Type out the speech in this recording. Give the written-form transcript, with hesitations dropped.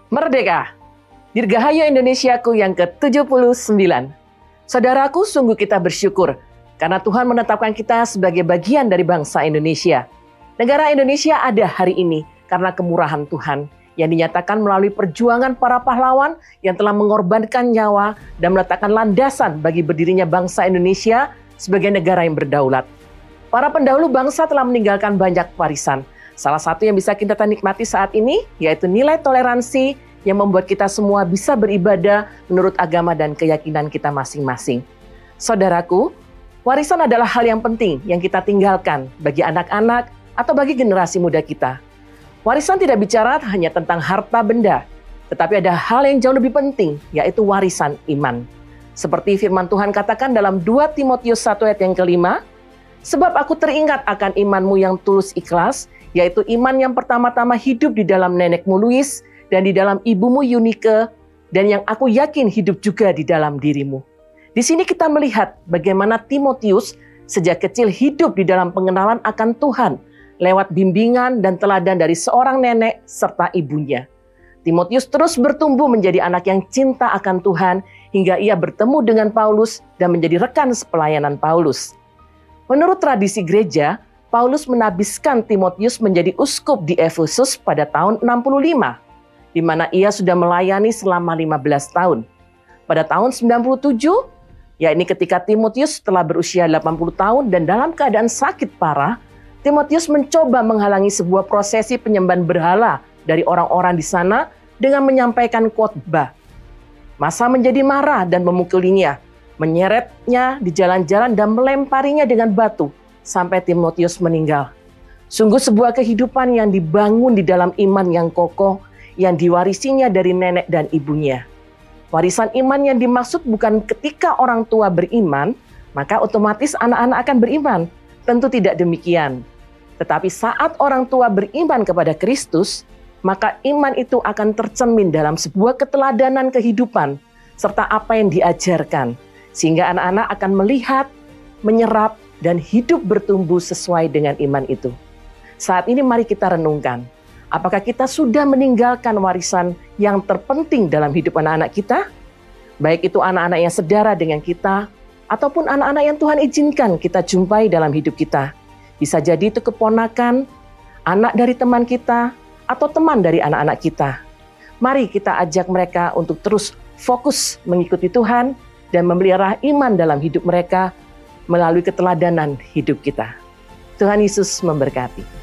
Merdeka! Dirgahayu Indonesiaku yang ke-79. Saudaraku, sungguh kita bersyukur karena Tuhan menetapkan kita sebagai bagian dari bangsa Indonesia. Negara Indonesia ada hari ini karena kemurahan Tuhan yang dinyatakan melalui perjuangan para pahlawan yang telah mengorbankan nyawa dan meletakkan landasan bagi berdirinya bangsa Indonesia sebagai negara yang berdaulat. Para pendahulu bangsa telah meninggalkan banyak warisan. Salah satu yang bisa kita nikmati saat ini yaitu nilai toleransi yang membuat kita semua bisa beribadah menurut agama dan keyakinan kita masing-masing. Saudaraku, warisan adalah hal yang penting yang kita tinggalkan bagi anak-anak atau bagi generasi muda kita. Warisan tidak bicara hanya tentang harta benda, tetapi ada hal yang jauh lebih penting, yaitu warisan iman. Seperti firman Tuhan katakan dalam 2 Timotius 1 ayat yang kelima, sebab aku teringat akan imanmu yang tulus ikhlas, yaitu iman yang pertama-tama hidup di dalam nenekmu Luis dan di dalam ibumu Yunike, dan yang aku yakin hidup juga di dalam dirimu. Di sini kita melihat bagaimana Timotius sejak kecil hidup di dalam pengenalan akan Tuhan, lewat bimbingan dan teladan dari seorang nenek serta ibunya. Timotius terus bertumbuh menjadi anak yang cinta akan Tuhan, hingga ia bertemu dengan Paulus dan menjadi rekan sepelayanan Paulus. Menurut tradisi gereja, Paulus menabiskan Timotius menjadi uskup di Efesus pada tahun 65, di mana ia sudah melayani selama 15 tahun. Pada tahun 97, yakni ketika Timotius telah berusia 80 tahun dan dalam keadaan sakit parah, Timotius mencoba menghalangi sebuah prosesi penyembahan berhala dari orang-orang di sana dengan menyampaikan khotbah. Massa menjadi marah dan memukulinya, menyeretnya di jalan-jalan dan melemparinya dengan batu sampai Timotius meninggal. Sungguh sebuah kehidupan yang dibangun di dalam iman yang kokoh yang diwarisinya dari nenek dan ibunya. Warisan iman yang dimaksud bukan ketika orang tua beriman, maka otomatis anak-anak akan beriman. Tentu tidak demikian. Tetapi saat orang tua beriman kepada Kristus, maka iman itu akan tercermin dalam sebuah keteladanan kehidupan serta apa yang diajarkan, sehingga anak-anak akan melihat, menyerap, dan hidup bertumbuh sesuai dengan iman itu. Saat ini mari kita renungkan, apakah kita sudah meninggalkan warisan yang terpenting dalam hidup anak-anak kita? Baik itu anak-anak yang sedara dengan kita, ataupun anak-anak yang Tuhan izinkan kita jumpai dalam hidup kita. Bisa jadi itu keponakan, anak dari teman kita, atau teman dari anak-anak kita. Mari kita ajak mereka untuk terus fokus mengikuti Tuhan dan memelihara iman dalam hidup mereka melalui keteladanan hidup kita. Tuhan Yesus memberkati.